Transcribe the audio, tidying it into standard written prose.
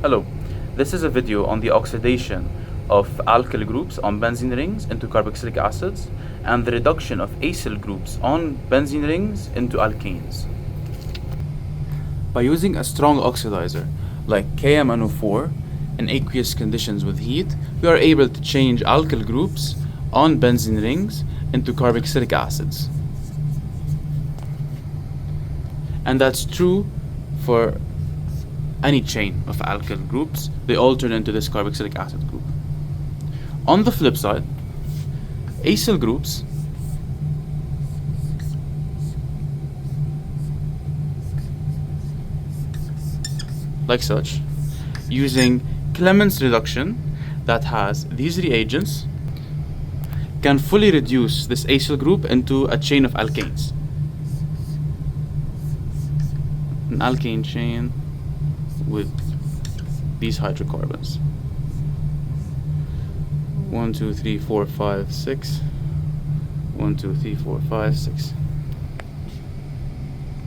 Hello, this is a video on the oxidation of alkyl groups on benzene rings into carboxylic acids and the reduction of acyl groups on benzene rings into alkanes. By using a strong oxidizer like KMnO4 in aqueous conditions with heat, we are able to change alkyl groups on benzene rings into carboxylic acids. And that's true for any chain of alkyl groups. They all turn into this carboxylic acid group. On the flip side, acyl groups like such, using Clemens reduction that has these reagents, can fully reduce this acyl group into a chain of alkanes. An alkane chain with these hydrocarbons. 1, 2, 3, 4, 5, 6. 1, 2, 3, 4, 5, 6.